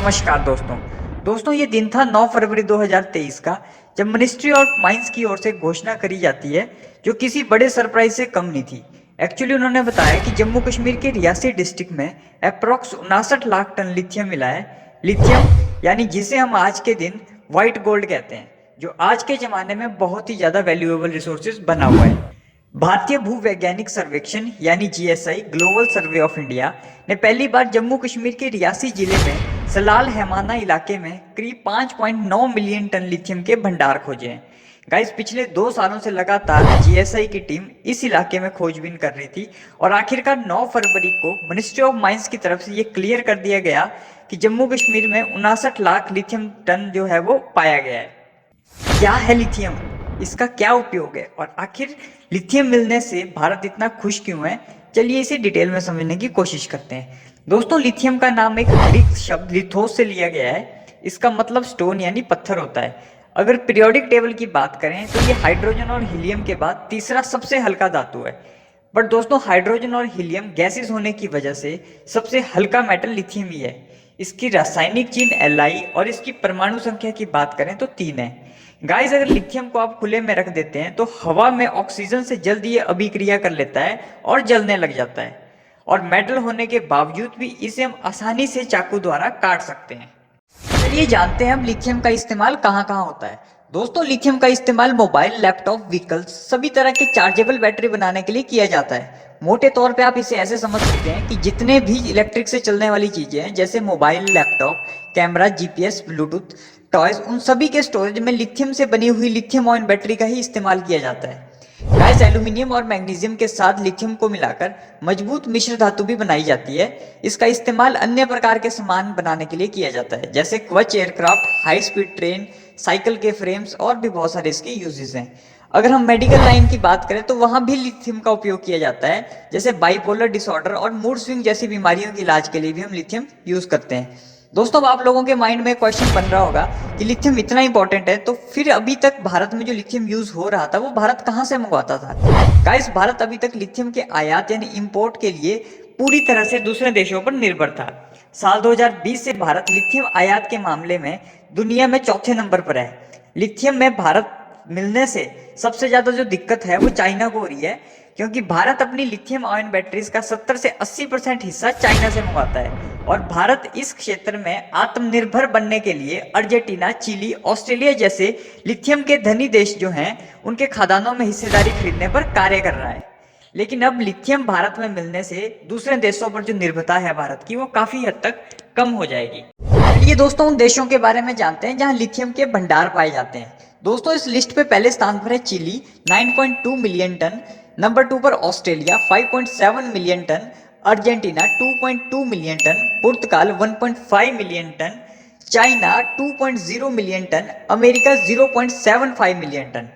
नमस्कार दोस्तों ये दिन था 9 फरवरी 2023 का, जब मिनिस्ट्री ऑफ माइंस की ओर से घोषणा करी जाती है, जो किसी बड़े सरप्राइज से कम नहीं थी। एक्चुअली उन्होंने बताया कि जम्मू कश्मीर के रियासी डिस्ट्रिक्ट में अप्रॉक्स 59 लाख टन लिथियम मिला है। लिथियम यानी जिसे हम आज के दिन व्हाइट गोल्ड कहते हैं, जो आज के ज़माने में बहुत ही ज़्यादा वैल्यूएबल रिसोर्सेज बना हुआ है। भारतीय भूवैज्ञानिक सर्वेक्षण यानी GSI global survey of India ने पहली बार जम्मू कश्मीर के रियासी जिले में सलाल हैमाना इलाके में करीब 5.9 मिलियन टन लिथियम के भंडार खोजे हैं। गाइस, पिछले 2 सालों से लगातार जीएसआई की टीम इस इलाके में खोजबीन कर रही थी और आखिरकार 9 फरवरी को मिनिस्ट्री ऑफ माइंस की तरफ से ये क्लियर कर दिया गया कि जम्मू कश्मीर में 59 लाख लिथियम टन जो है वो पाया गया है। क्या है लिथियम, इसका क्या उपयोग है और आखिर लिथियम मिलने से भारत इतना खुश क्यों है? चलिए इसे डिटेल में समझने की कोशिश करते हैं। दोस्तों, लिथियम का नाम एक ग्रीक शब्द लिथोस से लिया गया है। इसका मतलब स्टोन यानी पत्थर होता है। अगर पीरियोडिक टेबल की बात करें तो ये हाइड्रोजन और हीलियम के बाद तीसरा सबसे हल्का धातु है। बट दोस्तों, हाइड्रोजन और हीलियम गैसेस होने की वजह से सबसे हल्का मेटल लिथियम ही है। इसकी रासायनिक चिन्ह Li और इसकी परमाणु संख्या की बात करें तो 3 है। गाइस, अगर लिथियम को आप खुले में रख देते हैं तो हवा में ऑक्सीजन से जल्दी ये अभिक्रिया कर लेता है और जलने लग जाता है। और मेटल होने के बावजूद भी इसे हम आसानी से चाकू द्वारा काट सकते हैं। चलिए जानते हैं अब लिथियम का इस्तेमाल कहाँ कहाँ होता है। दोस्तों, लिथियम का इस्तेमाल मोबाइल, लैपटॉप, व्हीकल्स सभी तरह के चार्जेबल बैटरी बनाने के लिए किया जाता है। मोटे तौर पे आप इसे ऐसे समझ सकते हैं कि जितने भी इलेक्ट्रिक से चलने वाली चीजें हैं, जैसे mobile, laptop, camera, GPS, Bluetooth, toys, उन सभी के स्टोरेज में लिथियम से बनी हुई लिथियम आयन बैटरी का ही इस्तेमाल किया जाता है। गाइस, एल्यूमिनियम और मैग्नीशियम के साथ लिथियम को मिलाकर मजबूत मिश्र धातु भी बनाई जाती है। इसका इस्तेमाल अन्य प्रकार के सामान बनाने के लिए किया जाता है, जैसे कवच aircraft, high speed train, cycle के फ्रेम्स और भी बहुत सारे इसके यूजेस हैं। अगर हम मेडिकल लाइन की बात करें तो वहां भी लिथियम का उपयोग किया जाता है, जैसे बाइपोलर डिसऑर्डर और मूड स्विंग जैसी बीमारियों के इलाज के लिए भी हम लिथियम यूज करते हैं। दोस्तों, अब आप लोगों के माइंड में क्वेश्चन बन रहा होगा कि लिथियम इतना इंपॉर्टेंट है तो फिर अभी तक भारत में जो लिथियम यूज हो रहा था वो भारत कहाँ से मंगवाता था? गाइस, भारत अभी तक लिथियम के आयात यानी इंपोर्ट के लिए पूरी तरह से दूसरे देशों पर निर्भर था। साल 2020 से भारत लिथियम आयात के मामले में दुनिया में चौथे नंबर पर है। लिथियम में भारत मिलने से सबसे ज्यादा जो दिक्कत है वो चाइना को हो रही है, क्योंकि भारत अपनी लिथियम आयन बैटरीज का 70 से 80% हिस्सा चाइना से मंगवाता है। और भारत इस क्षेत्र में आत्मनिर्भर बनने के लिए अर्जेंटीना, चिली, ऑस्ट्रेलिया जैसे लिथियम के धनी देश जो हैं उनके खदानों में हिस्सेदारी खरीदने पर कार्य कर रहा है। लेकिन अब लिथियम भारत में मिलने से दूसरे देशों पर जो निर्भरता है भारत की, वो काफी हद तक कम हो जाएगी। चलिए दोस्तों, उन देशों के बारे में जानते हैं जहां लिथियम के भंडार पाए जाते हैं। दोस्तों, इस लिस्ट पे पहले स्थान पर है चिली 9.2 मिलियन टन, नंबर 2 पर Australia 5.7 million ton, Argentina 2.2 million ton, Portugal 1.5 million ton, China 2.0 million ton, America 0.75 million ton.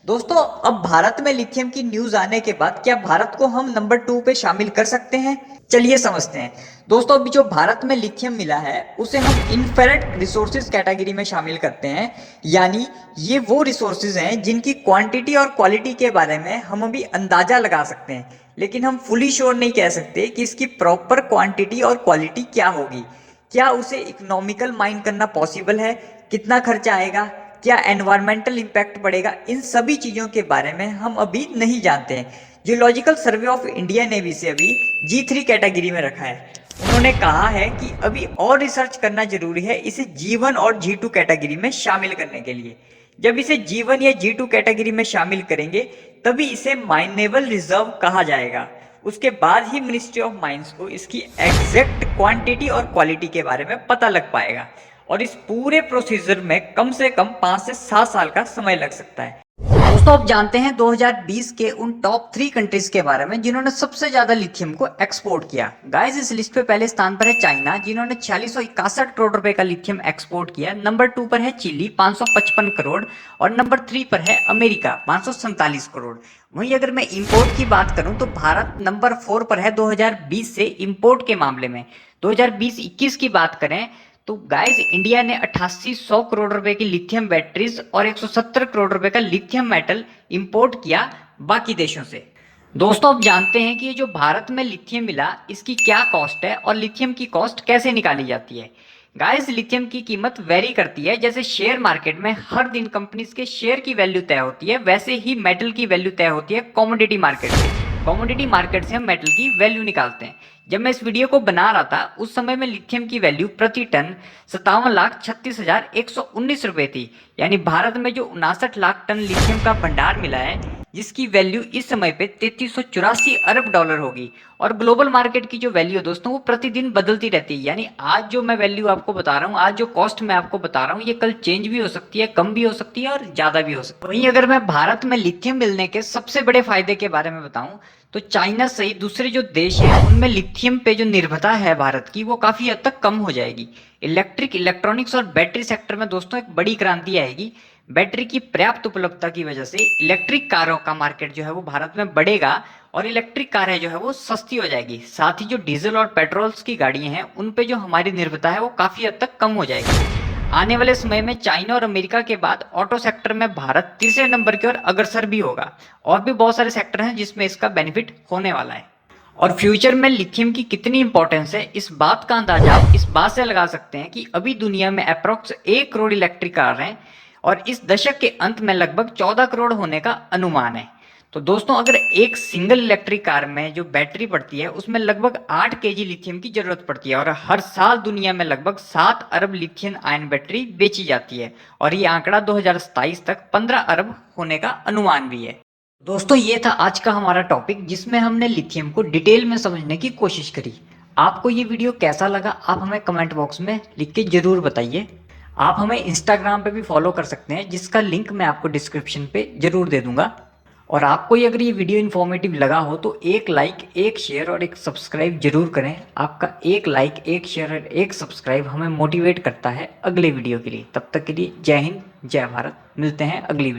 दोस्तों, अब भारत में लिथियम की न्यूज आने के बाद क्या भारत को हम नंबर 2 पे शामिल कर सकते हैं? चलिए समझते हैं। दोस्तों, अभी जो भारत में लिथियम मिला है उसे हम इनफेरेट रिसोर्सेज कैटेगरी में शामिल करते हैं। यानी ये वो रिसोर्सेज हैं जिनकी क्वांटिटी और क्वालिटी के बारे में हम अभी अंदाजा लगा सकते हैं, लेकिन हम फुली श्योर नहीं कह सकते कि इसकी प्रॉपर क्वांटिटी और क्वालिटी क्या होगी। क्या उसे इकोनॉमिकल माइन करना पॉसिबल है? कितना खर्चा आएगा? क्या एनवायरमेंटल इम्पैक्ट पड़ेगा? इन सभी चीज़ों के बारे में हम अभी नहीं जानते हैं। जियोलॉजिकल सर्वे ऑफ इंडिया ने भी इसे अभी G3 कैटेगरी में रखा है। उन्होंने कहा है कि अभी और रिसर्च करना जरूरी है इसे G1 और G2 कैटेगरी में शामिल करने के लिए। जब इसे G1 या G2 कैटेगरी में शामिल करेंगे तभी इसे माइनेबल रिजर्व कहा जाएगा। उसके बाद ही मिनिस्ट्री ऑफ माइंस को इसकी एग्जैक्ट क्वांटिटी और क्वालिटी के बारे में पता लग पाएगा। और इस पूरे प्रोसीजर में कम से कम 5 से 7 साल का समय लग सकता है। दोस्तों, अब जानते हैं 2020 के उन टॉप 3 कंट्रीज के बारे में जिन्होंने सबसे ज्यादा लिथियम को एक्सपोर्ट किया। गाइस, इस लिस्ट पे पहले स्थान पर है चाइना, जिन्होंने 4661 करोड़ रुपए का लिथियम एक्सपोर्ट किया। नंबर 2 पर है चिली 555 करोड़ और नंबर 3 पर है अमेरिका 547 करोड़। वहीं अगर मैं इंपोर्ट की बात करूं तो भारत नंबर 4 पर है 2020 से इंपोर्ट के मामले में। 2020-21 की बात करें तो गाइस, इंडिया ने 8800 करोड़ रुपए की लिथियम बैटरीज और 170 करोड़ रुपए का लिथियम मेटल इंपोर्ट किया बाकी देशों से। दोस्तों, अब जानते हैं कि ये जो भारत में लिथियम मिला इसकी क्या कॉस्ट है और लिथियम की कॉस्ट कैसे निकाली जाती है। गाइस लिथियम की कीमत वेरी करती है, जैसे शेयर मार्केट में हर दिन कंपनीज के शेयर की वैल्यू तय होती है, वैसे ही मेटल की वैल्यू तय होती है कमोडिटी मार्केट से। कमोडिटी मार्केट से हम मेटल की वैल्यू निकालते हैं। जब मैं इस वीडियो को बना रहा था उस समय में लिथियम की वैल्यू प्रति टन 57,36,119 रुपए थी। यानी भारत में जो 59 लाख टन लिथियम का भंडार मिला है, जिसकी वैल्यू इस समय पे 3384 अरब डॉलर होगी। और ग्लोबल मार्केट की जो वैल्यू है दोस्तों, वो प्रतिदिन बदलती रहती है। यानी आज जो मैं वैल्यू आपको बता रहा हूँ, आज जो कॉस्ट मैं आपको बता रहा हूँ, ये कल चेंज भी हो सकती है, कम भी हो सकती है और ज्यादा भी हो सकती है। वहीं अगर मैं भारत में लिथियम मिलने के सबसे बड़े फायदे के बारे में बताऊं, तो चाइना सहित दूसरे जो देश हैं उनमें लिथियम पे जो निर्भरता है भारत की, वो काफी हद तक कम हो जाएगी। इलेक्ट्रॉनिक्स और बैटरी सेक्टर में दोस्तों एक बड़ी क्रांति आएगी। बैटरी की पर्याप्त उपलब्धता की वजह से इलेक्ट्रिक कारों का मार्केट जो है वो भारत में बढ़ेगा और इलेक्ट्रिक कारें जो है वो सस्ती हो जाएगी। साथ ही जो डीजल और पेट्रोल्स की गाड़ियां हैं उन पे जो हमारी निर्भरता है वो काफी हद तक कम हो जाएगी। आने वाले समय में चाइना और अमेरिका के बाद ऑटो सेक्टर में भारत तीसरे नंबर की ओर अग्रसर भी होगा। और भी बहुत सारे सेक्टर हैं जिसमें इसका बेनिफिट होने वाला है। और फ्यूचर में लिथियम की कितनी इंपॉर्टेंस है, इस बात का अंदाजा आप इस बात से लगा सकते हैं कि अभी दुनिया में अप्रोक्स 1 करोड़ इलेक्ट्रिक कार हैं और इस दशक के अंत में लगभग 14 करोड़ होने का अनुमान है। तो दोस्तों अगर एक सिंगल इलेक्ट्रिक कार में जो बैटरी पड़ती है उसमें लगभग 8 केजी लिथियम की जरूरत पड़ती है और हर साल दुनिया में लगभग 7 अरब लिथियम आयन बैटरी बेची जाती है और ये आंकड़ा 2027 तक 15 अरब होने का अनुमान भी है। दोस्तों ये था आज का हमारा टॉपिक, जिसमें हमने लिथियम को डिटेल में समझने की कोशिश करी। आपको ये वीडियो कैसा लगा आप हमें कमेंट बॉक्स में लिख के जरूर बताइए। आप हमें इंस्टाग्राम पे भी फॉलो कर सकते हैं, जिसका लिंक मैं आपको डिस्क्रिप्शन पे जरूर दे दूंगा। और आपको अगर ये वीडियो इन्फॉर्मेटिव लगा हो तो एक लाइक, एक शेयर और एक सब्सक्राइब जरूर करें। आपका एक लाइक, एक शेयर और एक सब्सक्राइब हमें मोटिवेट करता है अगले वीडियो के लिए। तब तक के लिए जय हिंद, जय भारत। मिलते हैं अगली वीडियो।